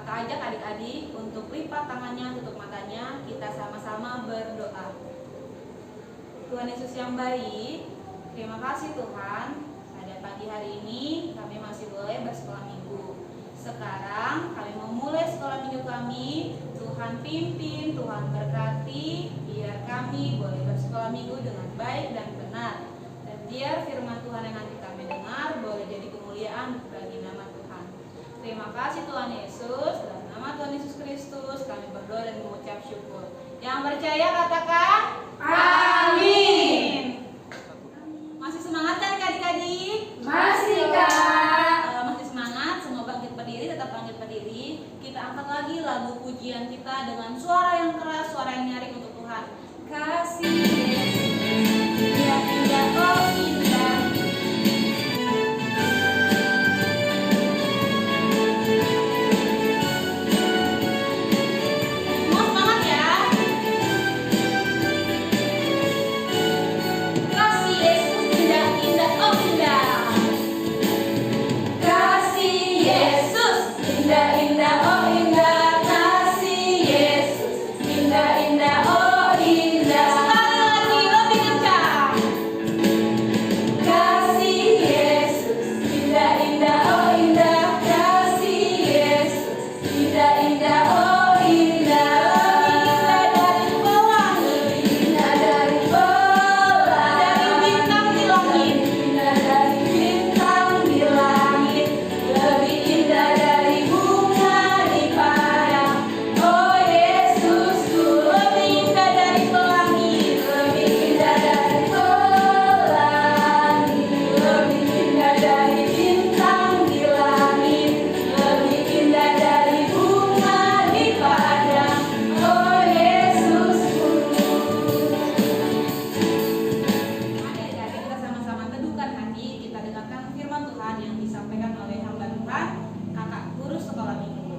Kakak ajak adik-adik untuk lipat tangannya, tutup matanya, kita sama-sama berdoa. Tuhan Yesus yang baik, terima kasih Tuhan, pada pagi hari ini kami masih boleh bersekolah minggu. Sekarang kami memulai sekolah minggu kami. Tuhan pimpin, Tuhan berkati, biar kami boleh bersekolah minggu dengan baik dan benar. Dan biar firman Tuhan yang nanti kami dengar boleh jadi kemuliaan bagi nama Tuhan. Terima kasih Tuhan Yesus, dalam nama Tuhan Yesus Kristus kami berdoa dan mengucap syukur. Yang percaya katakan amin. Masih semangat kan adik-adik? Masih, Kak. Kalau masih semangat, semua bangkit berdiri, tetap bangkit berdiri. Kita angkat lagi lagu pujian kita dengan suara yang keras, suara yang nyaring untuk Tuhan. Kasih Yesus, Dia indah, oh indah. Semua semangat ya. Kasih Yesus, indah, indah, oh indah. Kasih Yesus, indah, indah, oh indah. Kasih Yesus, indah, indah, oh indah. Sekali lagi lebih kencang. Kasih Yesus, indah, indah, oh indah. Kasih Yesus, indah, indah, oh indah. Lebih indah dari pelangi, Lebih indah dari dari bintang di langit. indah dari bintang di langit, lebih indah dari bunga di padang. Oh Yesusku, Lebih indah dari pelangi, lebih indah dari pelangi, lebih indah dari bintang di langit, lebih indah dari bunga di padang. Oh Yesusku. Mari adik-adik kita sama-sama teduhkan hati, kita dengarkan firman Tuhan yang disampaikan oleh hamba Tuhan, kakak guru sekolah minggu.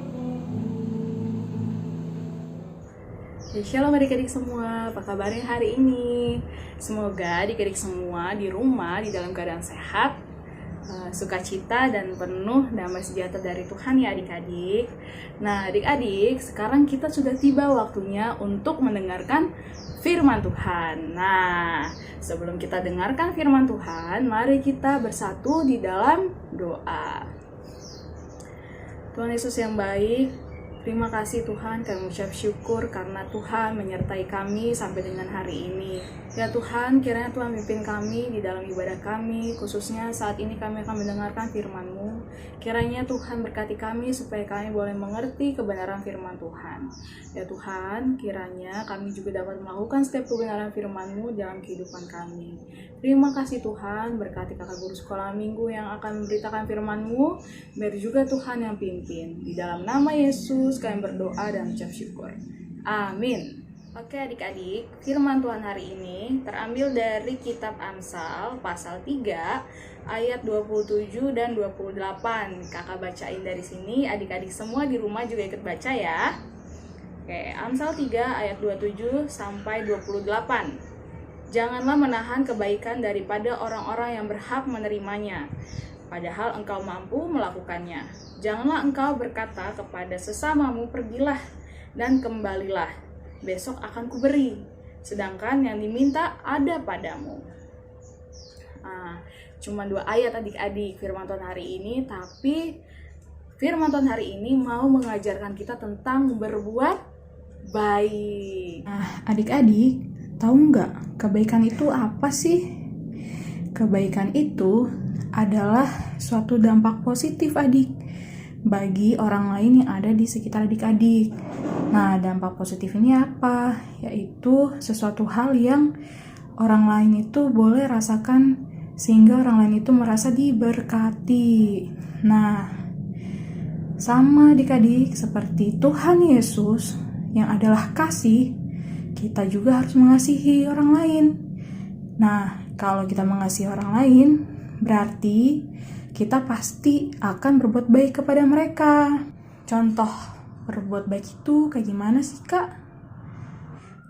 Shalom adik-adik semua, apa kabarnya hari ini? Semoga adik-adik semua di rumah di dalam keadaan sehat, sukacita dan penuh damai sejahtera dari Tuhan ya adik-adik. Nah adik-adik, sekarang kita sudah tiba waktunya untuk mendengarkan firman Tuhan. Nah sebelum kita dengarkan firman Tuhan, mari kita bersatu di dalam doa. Tuhan Yesus yang baik, terima kasih Tuhan, kami mengucap syukur karena Tuhan menyertai kami sampai dengan hari ini. Ya Tuhan, kiranya Tuhan pimpin kami di dalam ibadah kami, khususnya saat ini kami akan mendengarkan firman-Mu. Kiranya Tuhan berkati kami supaya kami boleh mengerti kebenaran firman Tuhan. Ya Tuhan, kiranya kami juga dapat melakukan setiap kebenaran firman-Mu dalam kehidupan kami. Terima kasih Tuhan, berkati kakak guru sekolah minggu yang akan memberitakan firman-Mu, biar juga Tuhan yang pimpin. Di dalam nama Yesus kami berdoa dan mengucap syukur. Amin. Oke adik-adik, firman Tuhan hari ini terambil dari kitab Amsal pasal 3 ayat 27 dan 28. Kakak bacain dari sini, adik-adik semua di rumah juga ikut baca ya. Oke, Amsal 3 ayat 27 sampai 28. Janganlah menahan kebaikan daripada orang-orang yang berhak menerimanya, padahal engkau mampu melakukannya. Janganlah engkau berkata kepada sesamamu, pergilah dan kembalilah, besok akan kuberi, sedangkan yang diminta ada padamu. Cuma 2 ayat adik-adik firman Tuhan hari ini, tapi firman Tuhan hari ini mau mengajarkan kita tentang berbuat baik. Nah, adik-adik, tahu nggak kebaikan itu apa sih? Kebaikan itu adalah suatu dampak positif adik bagi orang lain yang ada di sekitar adik-adik. Nah, dampak positif ini apa? Yaitu sesuatu hal yang orang lain itu boleh rasakan sehingga orang lain itu merasa diberkati. Nah, sama adik-adik seperti Tuhan Yesus yang adalah kasih, kita juga harus mengasihi orang lain. Nah, kalau kita mengasihi orang lain, berarti kita pasti akan berbuat baik kepada mereka. Contoh berbuat baik itu kayak gimana sih, Kak?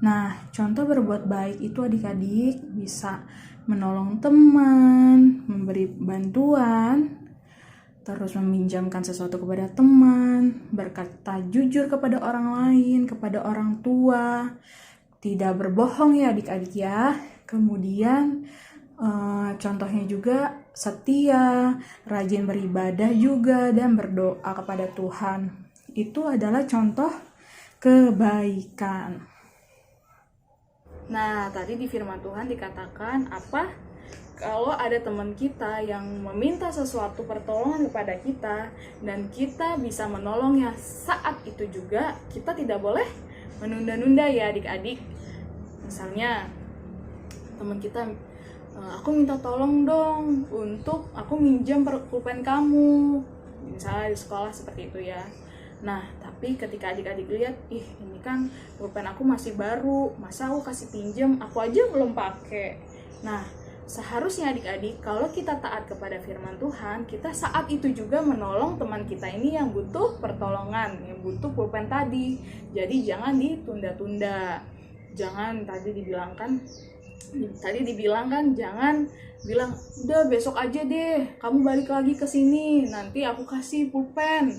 Nah, contoh berbuat baik itu adik-adik bisa menolong teman, memberi bantuan, terus meminjamkan sesuatu kepada teman, berkata jujur kepada orang lain, kepada orang tua, tidak berbohong ya adik-adik ya. Kemudian contohnya juga setia, rajin beribadah juga, dan berdoa kepada Tuhan. Itu adalah contoh kebaikan. Nah, tadi di firman Tuhan dikatakan apa? Kalau ada teman kita yang meminta sesuatu pertolongan kepada kita dan kita bisa menolongnya saat itu juga, kita tidak boleh menunda-nunda ya adik-adik. Misalnya teman kita, aku minta tolong dong untuk aku minjam pulpen kamu, misalnya di sekolah seperti itu ya. Nah, tapi ketika adik-adik lihat, ini kan pulpen aku masih baru, masa aku kasih pinjam, aku aja belum pakai. Nah, seharusnya adik-adik, kalau kita taat kepada firman Tuhan, kita saat itu juga menolong teman kita ini yang butuh pertolongan, yang butuh pulpen tadi. Jadi jangan ditunda-tunda. Jangan tadi dibilang kan jangan bilang udah besok aja deh, kamu balik lagi ke sini, nanti aku kasih pulpen.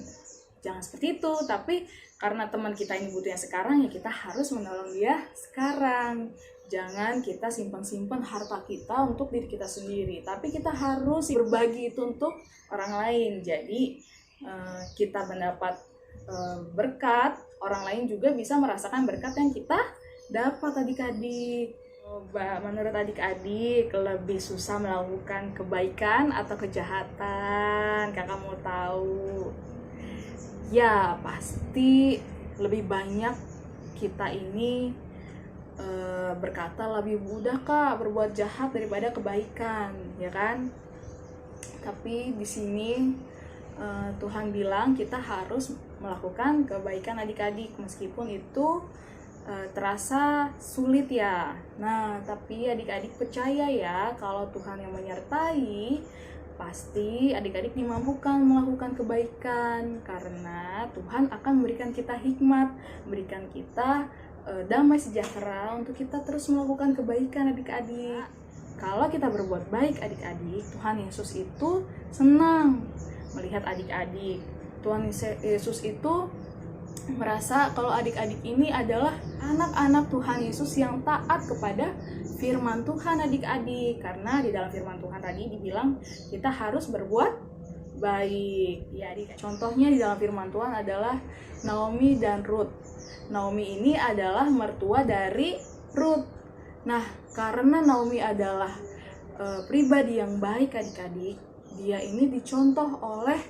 Jangan seperti itu, tapi karena teman kita ini butuhnya sekarang, ya kita harus menolong dia sekarang. Jangan kita simpan-simpan harta kita untuk diri kita sendiri, tapi kita harus berbagi itu untuk orang lain. Jadi kita mendapat berkat, orang lain juga bisa merasakan berkat yang kita dapat adik-adik. Menurut adik-adik, lebih susah melakukan kebaikan atau kejahatan? Kakak mau tahu? Ya, pasti lebih banyak kita ini berkata lebih mudah Kak berbuat jahat daripada kebaikan, ya kan? Tapi di sini Tuhan bilang kita harus melakukan kebaikan adik-adik meskipun itu terasa sulit ya. Nah, tapi adik-adik percaya ya kalau Tuhan yang menyertai, pasti adik-adik dimampukan melakukan kebaikan karena Tuhan akan memberikan kita hikmat, memberikan kita damai sejahtera untuk kita terus melakukan kebaikan adik-adik. Kalau kita berbuat baik adik-adik, Tuhan Yesus itu senang melihat adik-adik. Tuhan Yesus itu merasa kalau adik-adik ini adalah anak-anak Tuhan Yesus yang taat kepada firman Tuhan adik-adik. Karena di dalam firman Tuhan tadi dibilang kita harus berbuat baik ya adik. Contohnya di dalam firman Tuhan adalah Naomi dan Ruth. Naomi ini adalah mertua dari Ruth. Nah, karena Naomi adalah pribadi yang baik adik-adik, dia ini dicontoh oleh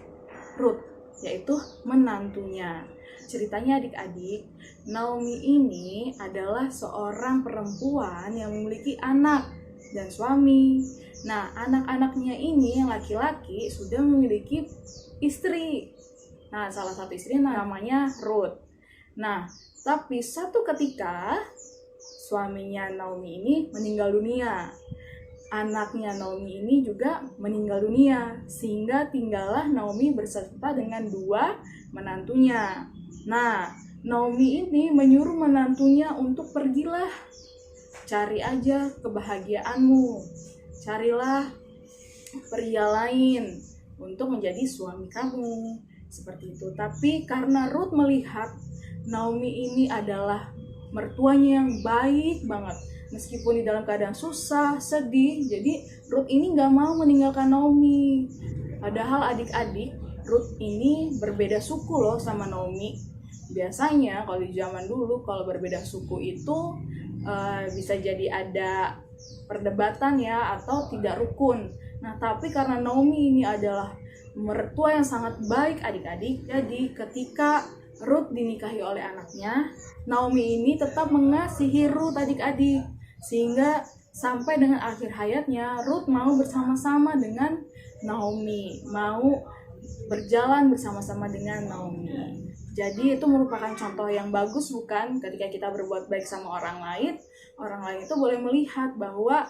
Ruth, yaitu menantunya. Ceritanya adik-adik, Naomi ini adalah seorang perempuan yang memiliki anak dan suami. Nah, anak-anaknya ini yang laki-laki sudah memiliki istri. Nah, salah satu istri namanya Ruth. Nah, tapi satu ketika suaminya Naomi ini meninggal dunia. Anaknya Naomi ini juga meninggal dunia, sehingga tinggallah Naomi berserta dengan dua menantunya. Nah, Naomi ini menyuruh menantunya untuk pergilah, cari aja kebahagiaanmu, carilah pria lain untuk menjadi suami kamu, seperti itu. Tapi karena Ruth melihat Naomi ini adalah mertuanya yang baik banget, meskipun di dalam keadaan susah, sedih, jadi Ruth ini gak mau meninggalkan Naomi. Padahal adik-adik, Ruth ini berbeda suku loh sama Naomi. Biasanya kalau di zaman dulu, kalau berbeda suku itu bisa jadi ada perdebatan ya, atau tidak rukun. Nah, tapi karena Naomi ini adalah mertua yang sangat baik adik-adik, jadi ketika Ruth dinikahi oleh anaknya, Naomi ini tetap mengasihi Ruth adik-adik. Sehingga sampai dengan akhir hayatnya, Ruth mau bersama-sama dengan Naomi, mau berjalan bersama-sama dengan Naomi. Jadi itu merupakan contoh yang bagus bukan? Ketika kita berbuat baik sama orang lain itu boleh melihat bahwa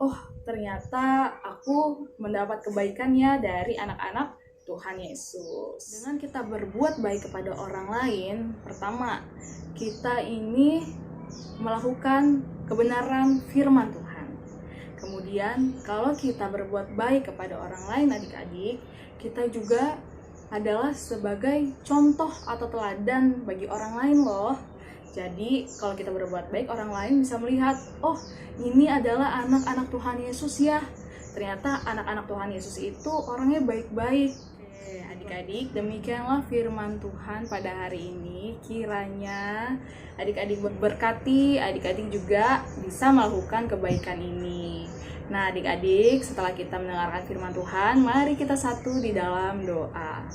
oh ternyata aku mendapat kebaikannya dari anak-anak Tuhan Yesus. Dengan kita berbuat baik kepada orang lain, pertama, kita ini melakukan kebenaran firman Tuhan. Kemudian, kalau kita berbuat baik kepada orang lain adik-adik, kita juga adalah sebagai contoh atau teladan bagi orang lain loh. Jadi, kalau kita berbuat baik, orang lain bisa melihat, oh, ini adalah anak-anak Tuhan Yesus ya. Ternyata anak-anak Tuhan Yesus itu orangnya baik-baik. Adik-adik, demikianlah firman Tuhan pada hari ini. Kiranya adik-adik berkati, adik-adik juga bisa melakukan kebaikan ini. Nah, adik-adik, setelah kita mendengarkan firman Tuhan, mari kita satu di dalam doa.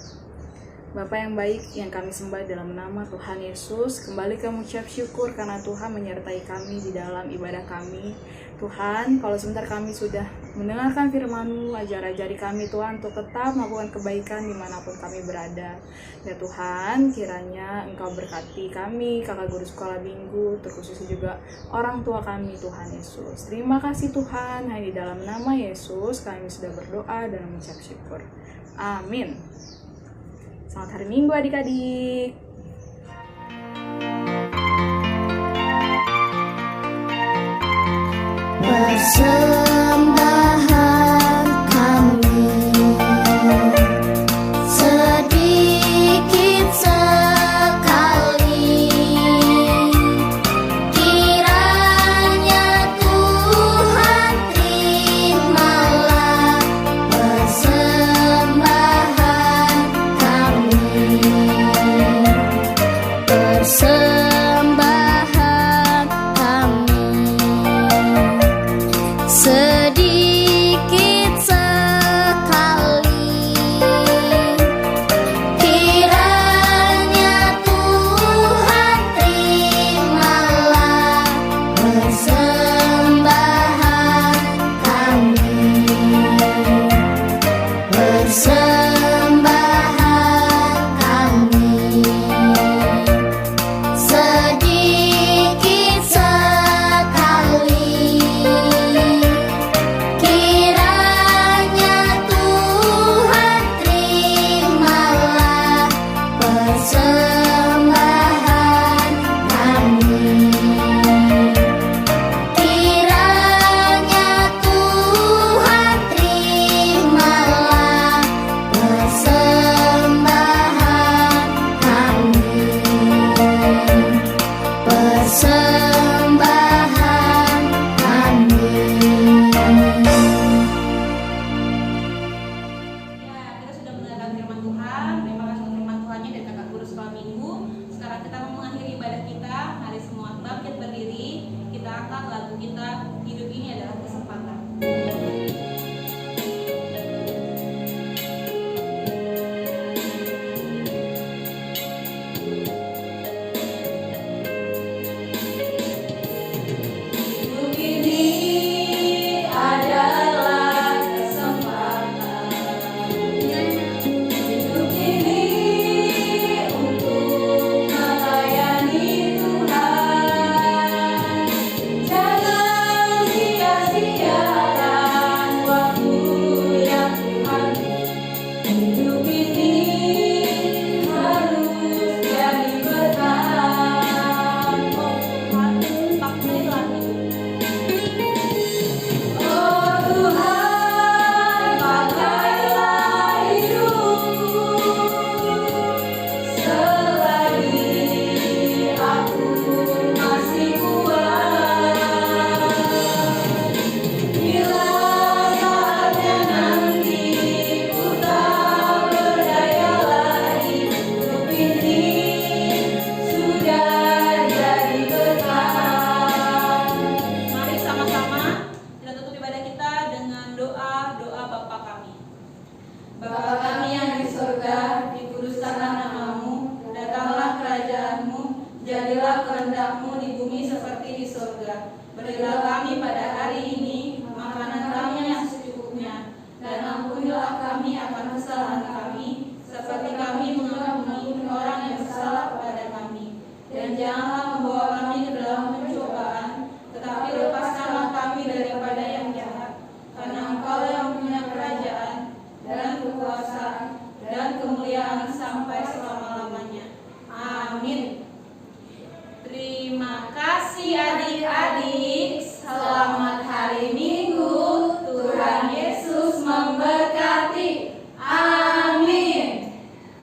Bapa yang baik yang kami sembah dalam nama Tuhan Yesus, kembali kami ucap syukur karena Tuhan menyertai kami di dalam ibadah kami. Tuhan, kalau sebentar kami sudah mendengarkan firman-Mu, ajari kami Tuhan untuk tetap melakukan kebaikan dimanapun kami berada. Ya Tuhan, kiranya Engkau berkati kami, kakak guru sekolah minggu, terkhusus juga orang tua kami Tuhan Yesus. Terima kasih Tuhan, hanya di dalam nama Yesus kami sudah berdoa dan mengucap syukur. Amin. Selamat hari Minggu adik-adik. Bersama